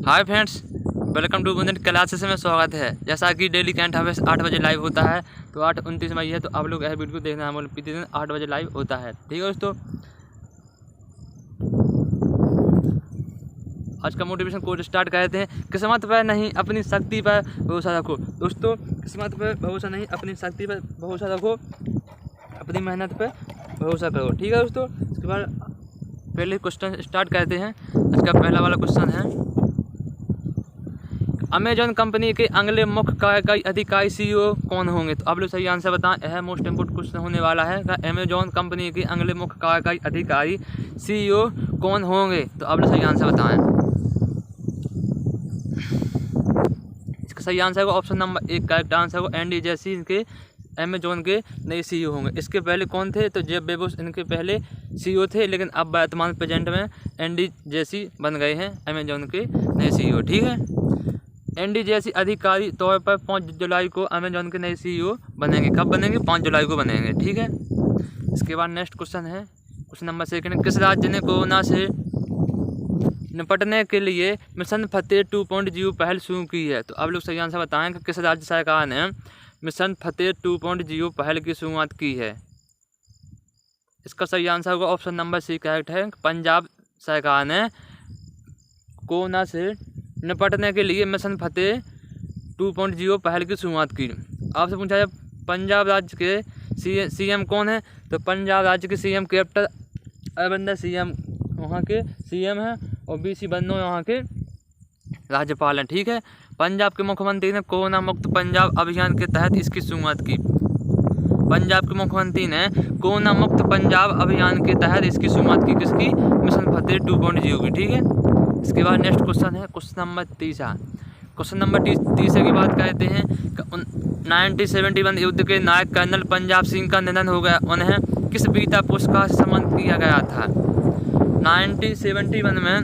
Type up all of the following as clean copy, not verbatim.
Hi friends, welcome to Bundel classes में स्वागत है। जैसा कि डेली कैंट हार्वेस्ट 8 बजे लाइव होता है, तो 8-29 मई है, तो आप लोग यह वीडियो देखना है। प्रतिदिन 8 बजे लाइव होता है, ठीक है दोस्तों। आज का मोटिवेशन कोर्स स्टार्ट करते हैं। किस्मत पर नहीं, अपनी शक्ति पर भरोसा रखो। दोस्तों, किस्मत पर भरोसा नहीं, अपनी शक्ति पर भरोसा रखो, अपनी मेहनत पर भरोसा करो, ठीक है दोस्तों। इसके बाद पहले क्वेश्चन स्टार्ट करते हैं। इसका पहला वाला क्वेश्चन है, अमेजॉन कंपनी के अगले मुख्य कार्यकारी अधिकारी CEO कौन होंगे? तो आप लोग सही आंसर बताएं। यह मोस्ट इम्पोर्टेंट क्वेश्चन होने वाला है। अमेजॉन कंपनी के अगले मुख्य कार्यकारी अधिकारी CEO कौन होंगे? तो आप लोग सही आंसर बताएं। इसका सही आंसर होगा ऑप्शन नंबर 1। करेक्ट आंसर होगा एंडी जेसी इनके अमेजॉन के नए CEO होंगे। इसके पहले कौन थे? तो जेफ बेजोस इनके पहले CEO थे, लेकिन अब वर्तमान प्रेजेंट में एंडी जेसी बन गए हैं अमेजॉन के नए CEO, ठीक है। एंडी जेसी अधिकारी तौर पर 5 जुलाई को अमेजॉन के नए CEO बनेंगे। कब बनेंगे? 5 जुलाई को बनेंगे, ठीक है। इसके बाद नेक्स्ट क्वेश्चन है, क्वेश्चन नंबर 2। किस राज्य ने कोरोना से निपटने के लिए मिशन फतेह 2.0 पहल शुरू की है? तो आप लोग सही आंसर बताएं कि किस राज्य सरकार ने मिशन फतेह 2.0 पहल की शुरुआत की है? इसका सही आंसर होगा ऑप्शन नंबर C। करेक्ट है, पंजाब सरकार ने कोरोना से निपटने के लिए मिशन फतेह 2.0 पहल की शुरुआत की। आपसे पूछा जाए पंजाब राज्य के CM कौन है? तो पंजाब राज्य के CM कैप्टन अमरिंदर CM वहाँ के CM हैं, और BC बन्नों वहाँ के राज्यपाल हैं, ठीक है। पंजाब के मुख्यमंत्री ने कोरोना मुक्त पंजाब अभियान के तहत इसकी शुरुआत की। पंजाब के मुख्यमंत्री ने कोरोना मुक्त पंजाब अभियान के तहत इसकी शुरुआत की। किसकी? मिशन फतेह 2.0 की, ठीक है। इसके बाद नेक्स्ट क्वेश्चन है, क्वेश्चन नंबर 30। क्वेश्चन नंबर 30 की बात करते हैं। 1971 युद्ध के नायक कर्नल पंजाब सिंह का निधन हो गया। उन्हें किस वीरता पुरस्कार से सम्मानित किया गया था? 1971 में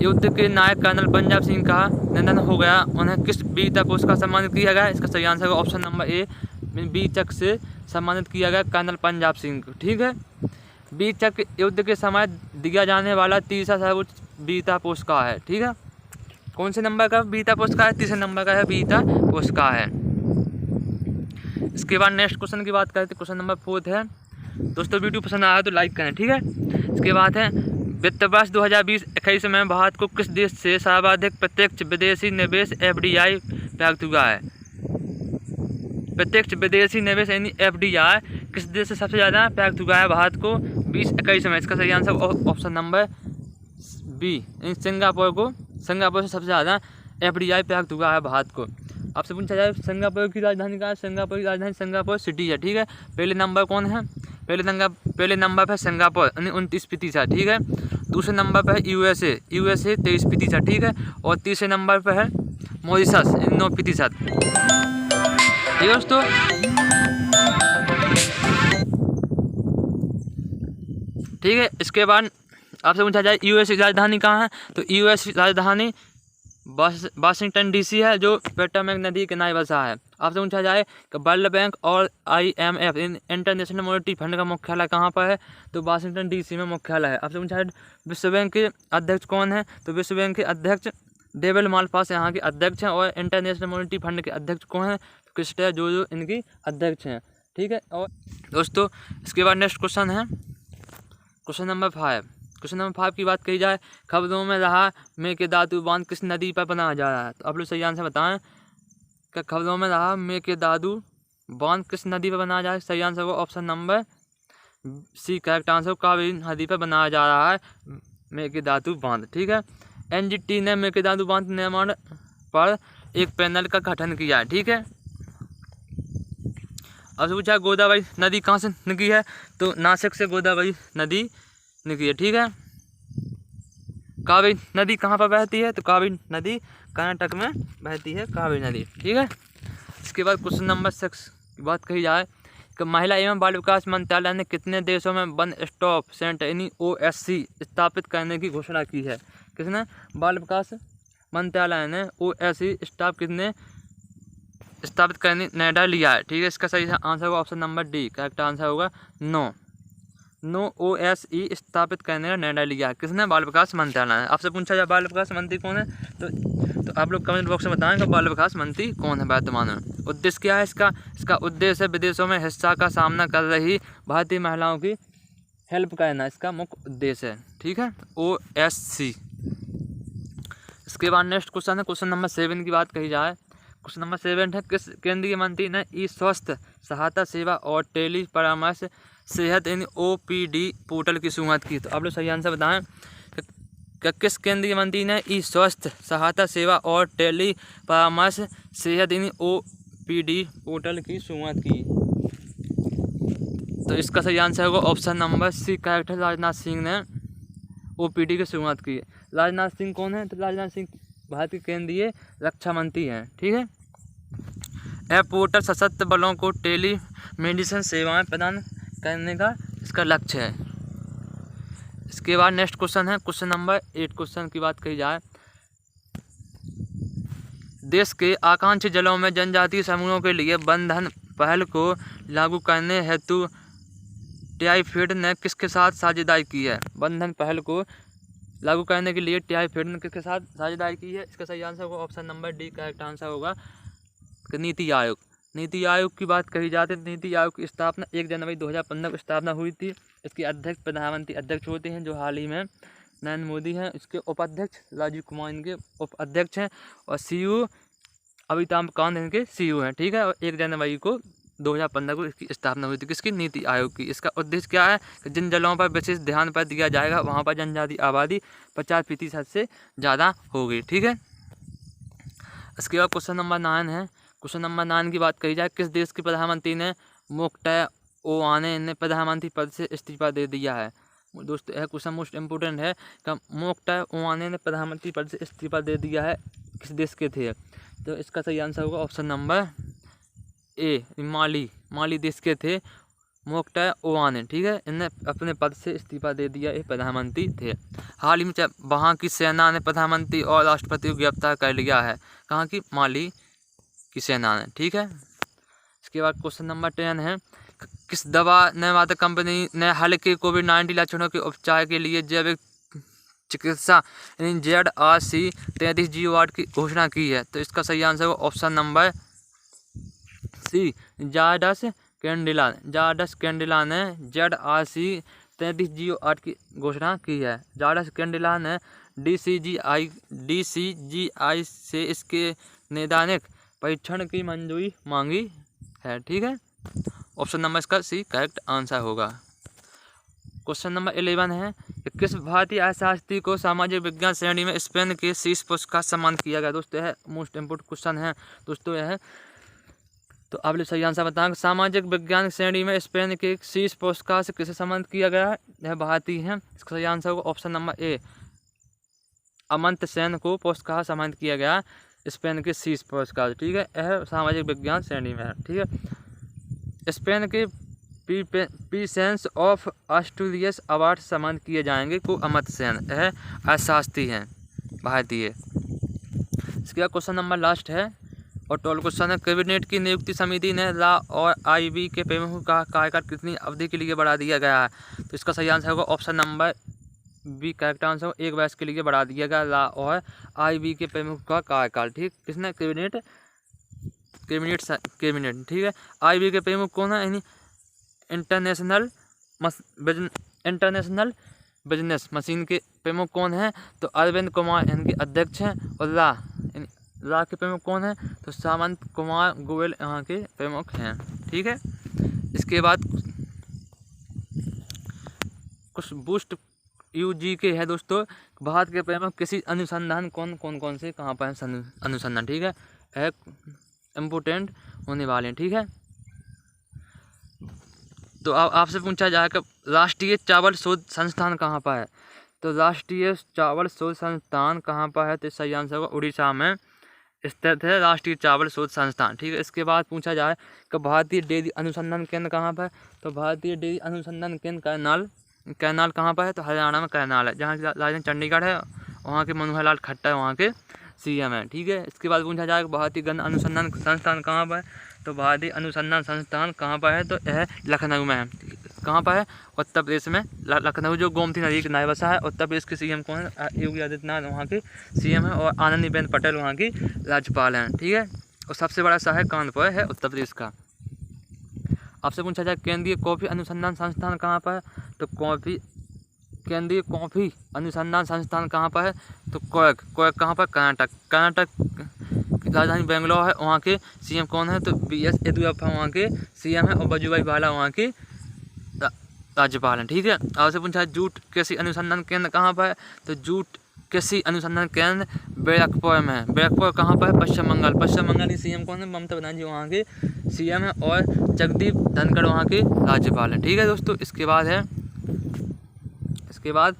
युद्ध के नायक कर्नल पंजाब सिंह का निधन हो गया। उन्हें किस वीरता पुरस्कार से सम्मानित किया गया? इसका सही आंसर है ऑप्शन नंबर A, वीर चक्र से सम्मानित किया गया कर्नल पंजाब सिंह को, ठीक है। वीर चक्र युद्ध के समय दिया जाने वाला तीसरा सर्वोच्च वीरता पुरस्कार है, ठीक है। कौन से नंबर का वीरता पुरस्कार है? तीसरे नंबर का है वीरता पुरस्कार है। इसके बाद नेक्स्ट क्वेश्चन की बात करते हैं, क्वेश्चन नंबर 4 है। दोस्तों, वीडियो पसंद आया तो लाइक करें, ठीक है। इसके बाद है, वित्त वर्ष 2020-21 में भारत को किस देश से सर्वाधिक प्रत्यक्ष विदेशी निवेश FDI प्राप्त हुआ है? प्रत्यक्ष विदेशी निवेश यानी FDI किस देश से सबसे ज़्यादा प्राप्त हुआ है भारत को 20-21 में? इसका सही answer option number B, Singapore से सबसे ज़्यादा FDI प्राप्त हुआ है भारत को। आपसे पूछा जाए सिंगापुर की राजधानी का, सिंगापुर की राजधानी सिंगापुर सिटी है, ठीक है। पहले नंबर कौन है? पहले नंबर पर सिंगापुर 29%, ठीक है। दूसरे नंबर पर है USA 23%, ठीक है। और तीसरे नंबर पर है मॉरिशस 9%, ठीक है दोस्तों। ठीक है, इसके बाद आपसे पूछा जाए US की राजधानी कहाँ है? तो US की राजधानी वाशिंगटन DC है, जो पोटोमैक नदी के किनारे बसा है। आपसे पूछा जाए कि वर्ल्ड बैंक और IMF इंटरनेशनल मॉनेटरी फंड का मुख्यालय कहाँ पर है? तो वाशिंगटन DC में मुख्यालय है। आपसे पूछा जाए विश्व बैंक के अध्यक्ष कौन है? तो विश्व बैंक के अध्यक्ष डेविड मालपास यहाँ के अध्यक्ष हैं। और इंटरनेशनल मॉनेटरी फंड के अध्यक्ष कौन है? तो क्रिस्टिना जोजो इनकी अध्यक्ष हैं, ठीक है। और दोस्तों, इसके बाद नेक्स्ट क्वेश्चन है, क्वेश्चन नंबर 5। क्वेश्चन नंबर 5 की बात कही जाए, खबरों में रहा मेकेदातु बांध किस नदी पर बनाया जा रहा है? तो आप लोग सही आंसर बताएं कि खबरों में रहा मेकेदातु बांध किस नदी पर बनाया जा रहा है? सही आंसर होगा option number C। Correct answer Kaveri नदी पर बनाया जा रहा है मेकेदातु बांध, ठीक है। NGT ने मेकेदातु बांध निर्माण पर एक पैनल का गठन किया है, ठीक है। अब पूछा गोदावरी नदी कहाँ से निकली है? तो नासिक से गोदावरी नदी निकली है, ठीक है। कावेरी नदी कहाँ पर बहती है? तो कावेरी नदी कर्नाटक में बहती है, कावेरी नदी, ठीक है। इसके बाद क्वेश्चन नंबर 6 की बात कही जाए कि महिला एवं बाल विकास मंत्रालय ने कितने देशों में वन स्टॉप सेंटर यानी OSC स्थापित करने की घोषणा की है? किसने? बाल विकास मंत्रालय ने OSC स्थापित करने निर्णय लिया है, ठीक है। इसका सही आंसर होगा option number D। Correct answer होगा 9। NOOSE स्थापित करने का निर्णय लिया। किसने? बाल विकास मंत्रालय ने। आपसे पूछा जाए बाल विकास मंत्री कौन है, तो आप लोग कमेंट बॉक्स में बताएं कि बाल विकास मंत्री कौन है वर्तमान में। उद्देश्य क्या है इसका उद्देश्य है विदेशों में हिंसा का सामना कर रही भारतीय महिलाओं की हेल्प करना, इसका मुख्य उद्देश्य है। ठीक है, OSC। इसके बाद नेक्स्ट क्वेश्चन है, क्वेश्चन नंबर 7 की बात कही जाए। क्वेश्चन नंबर 7 है, किस केंद्रीय मंत्री ने ई स्वास्थ्य सहायता सेवा और टेली परामर्श सेहत OPD पोर्टल की शुरुआत की? तो आप लोग सही आंसर बताएं कि किस केंद्रीय मंत्री ने ई स्वास्थ्य सहायता सेवा और टेली परामर्श सेहत OPD पोर्टल की शुरुआत की? तो इसका सही आंसर होगा ऑप्शन नंबर सी, करेक्ट है। राजनाथ सिंह ने OPD की शुरुआत की है। राजनाथ सिंह कौन है? तो राजनाथ सिंह भारत के केंद्रीय रक्षा मंत्री हैं। ठीक है, यह पोर्टल सशस्त्र बलों को टेली मेडिसिन सेवाएं प्रदान करने का इसका लक्ष्य है। इसके बाद नेक्स्ट क्वेश्चन है, क्वेश्चन नंबर 8 क्वेश्चन की बात कही जाए। देश के आकांक्षी जिलों में जनजातीय समूहों के लिए बंधन पहल को लागू करने हेतु ट्राइफेड ने किसके साथ साझेदारी की है? बंधन पहल को लागू करने के लिए ट्राइफेड ने किसके साथ साझेदारी की है? इसका सही आंसर होगा option number D, correct answer होगा नीति आयोग। नीति आयोग की बात कही जाती है, नीति आयोग की स्थापना 1 जनवरी 2015 को स्थापना हुई थी। इसके अध्यक्ष प्रधानमंत्री अध्यक्ष होते हैं, जो हाल ही में नरेंद्र मोदी हैं। इसके उपाध्यक्ष राजीव कुमार इनके उपाध्यक्ष हैं, और CEO अमिताभ कांत इनके CEO हैं। ठीक है, और 1 जनवरी को 2015 को इसकी स्थापना हुई थी, किसकी? नीति आयोग की। इसका उद्देश्य क्या है कि जिन जिलों पर विशेष ध्यान पर दिया जाएगा वहाँ पर जनजाति आबादी 50% से ज़्यादा होगी। ठीक है, इसके बाद क्वेश्चन नंबर 9 है। क्वेश्चन नंबर 9 की बात कही जाए, किस देश के प्रधानमंत्री ने मोक्टाई ओवाने ने प्रधानमंत्री पद से इस्तीफा दे दिया है? दोस्तों यह क्वेश्चन मोस्ट इम्पोर्टेंट है कि मोक्टाई ओवाने ने प्रधानमंत्री पद से इस्तीफा दे दिया है, किस देश के थे? तो इसका सही आंसर होगा ऑप्शन नंबर ए, माली देश के थे मोक्टाई ओवाने। ठीक है, इन्हें अपने पद से इस्तीफा दे दिया, ये प्रधानमंत्री थे। हाल ही में वहाँ की सेना ने प्रधानमंत्री और राष्ट्रपति को गिरफ्तार कर लिया है। कहाँ की? माली की सेना ने। ठीक है, इसके बाद क्वेश्चन नंबर 10 है, किस दवा निर्माता कंपनी ने हल्के कोविड-19 लक्षणों के उपचार के लिए जैविक चिकित्सा ZRC 33GO की घोषणा की है? तो इसका सही आंसर होगा option number C, Zydus Cadila ने ZRC 33GO की घोषणा की है। जायडस कैडिला ने DCGI से इसके नैदानिक परीक्षण की मंजूरी मांगी है। ठीक है, ऑप्शन नंबर इसका सी करेक्ट आंसर होगा। क्वेश्चन नंबर 11 है, किस भारतीय अर्थशास्त्री को सामाजिक विज्ञान श्रेणी में स्पेन के शीर्ष पुरस्कार सम्मान किया गया? दोस्तों यह मोस्ट इम्पोर्टेंट क्वेश्चन है दोस्तों यह। तो आप लोग सही आंसर बताएं, सामाजिक विज्ञान श्रेणी में स्पेन के शीर्ष पुरस्कार से किसे सम्मानित किया गया है? यह भारतीय है। इसका सही आंसर होगा option number A, Amartya Sen को पुरस्कार सम्मानित किया गया स्पेन के शीर्ष पुरस्कार। ठीक है, यह सामाजिक विज्ञान श्रेणी में है। ठीक है, स्पेन के पीसेंस ऑफ एस्टूरियस अवार्ड सम्मानित किए जाएंगे को अमर्त्य सेन, यह अर्थशास्त्री हैं भारतीय। इसके बाद क्वेश्चन नंबर लास्ट है और 12 क्वेश्चन है, कैबिनेट की नियुक्ति समिति ने ला और IB के प्रमुख का कार्यकाल कितनी अवधि के लिए बढ़ा दिया गया है? तो इसका सही आंसर होगा option number B, correct answer होगा 1 वर्ष के लिए बढ़ा दिया गया ला और IB के प्रमुख का कार्यकाल। ठीक, किसने? कैबिनेट। ठीक है, IB के प्रमुख कौन है? यानी इंटरनेशनल बिजनेस मशीन के प्रमुख कौन है? तो अरविंद कुमार इनके अध्यक्ष हैं। और ला के प्रमुख कौन है? तो सामंत कुमार गोयल यहाँ के प्रमुख हैं। ठीक है, इसके बाद कुछ बूस्ट UG के है दोस्तों, भारत के प्रमुख कृषि अनुसंधान कौन से कहाँ पर है अनुसंधान? ठीक है, इम्पोर्टेंट होने वाले हैं। ठीक है, तो आपसे पूछा जाएगा राष्ट्रीय चावल शोध संस्थान कहाँ पर है? तो राष्ट्रीय चावल शोध संस्थान कहाँ पर है? तो सही आंसर होगा उड़ीसा में स्थित है राष्ट्रीय चावल शोध संस्थान। ठीक है, इसके बाद पूछा जाए कि भारतीय डेयरी अनुसंधान केंद्र कहाँ पर है? तो भारतीय डेयरी अनुसंधान केंद्र करनाल कहाँ पर है? तो हरियाणा में करनाल है, जहाँ की राजधानी चंडीगढ़ है। वहाँ के मनोहर लाल खट्टर वहाँ के CM है। ठीक है, इसके बाद पूछा जाएगा भारतीय गन्ना अनुसंधान संस्थान कहाँ पर है? तो भारतीय अनुसंधान संस्थान कहाँ पर है? तो यह लखनऊ में है। कहाँ पर है? उत्तर प्रदेश में लखनऊ जो गोमती नदी के किनारे बसा है। उत्तर प्रदेश के सीएम कौन है? योगी आदित्यनाथ वहाँ के सीएम है और आनंदीबेन पटेल वहाँ की राज्यपाल हैं। ठीक है, और सबसे बड़ा शहर कानपुर है उत्तर प्रदेश का। आपसे पूछा जाए केंद्रीय कॉफी अनुसंधान संस्थान कहाँ पर है? तो केंद्रीय कॉफी अनुसंधान संस्थान कहाँ पर है? तो कोयक कहाँ पर? कर्नाटक। कर्नाटक की राजधानी बेंगलोर है। वहाँ के सीएम कौन है? तो BS येदियुरप्पा वहाँ के सीएम है और वजुभाई वाला वहाँ के राज्यपाल हैं। ठीक है, आपसे पूछा जूट कृषि अनुसंधान केंद्र कहाँ पर है? तो जूट कृषि अनुसंधान केंद्र बैरकपुर में है। बैरकपुर कहाँ पर है? पश्चिम बंगाल। पश्चिम बंगाल के सीएम कौन है? ममता बनर्जी वहाँ के सीएम है और जगदीप धनखड़ वहाँ के राज्यपाल हैं। ठीक है दोस्तों, इसके बाद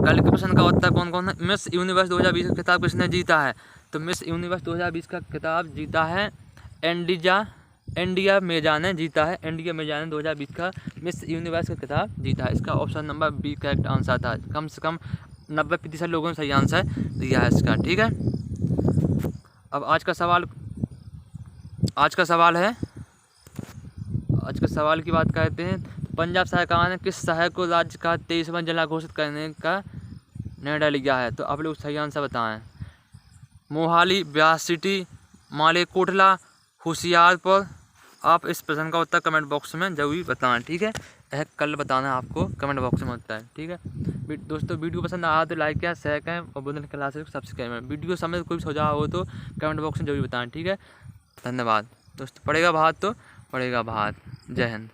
कल के प्रश्न का उत्तर कौन कौन है? मिस यूनिवर्स 2020 का खिताब किसने जीता है? तो मिस यूनिवर्स 2020 का खिताब जीता है इंडिया मेजा ने जीता है। इंडिया मेजा ने 2020 का मिस यूनिवर्स का खिताब जीता है। इसका option number B correct answer था। कम से कम 90% लोगों ने सही आंसर दिया है इसका। ठीक है, अब आज का सवाल की बात करते हैं। पंजाब सरकार ने किस शहर को राज्य का 23वां जिला घोषित करने का निर्णय लिया है? तो आप लोग सही आंसर बताएं। मोहाली, ब्यास सिटी, मालेरकोटला, होशियारपुर। आप इस प्रश्न का उत्तर कमेंट बॉक्स में जरूर बताएं। ठीक है, यह कल बताना है आपको कमेंट बॉक्स में उत्तर। ठीक है दोस्तों, वीडियो पसंद आया तो लाइक करें, शेयर करें और बुलंद क्लासेस को सब्सक्राइब करें। वीडियो समझ कोई सुझाव हो तो कमेंट बॉक्स में जरूर बताएं। ठीक है, धन्यवाद दोस्तों। पड़ेगा भात तो पड़ेगा भात। जय हिंद।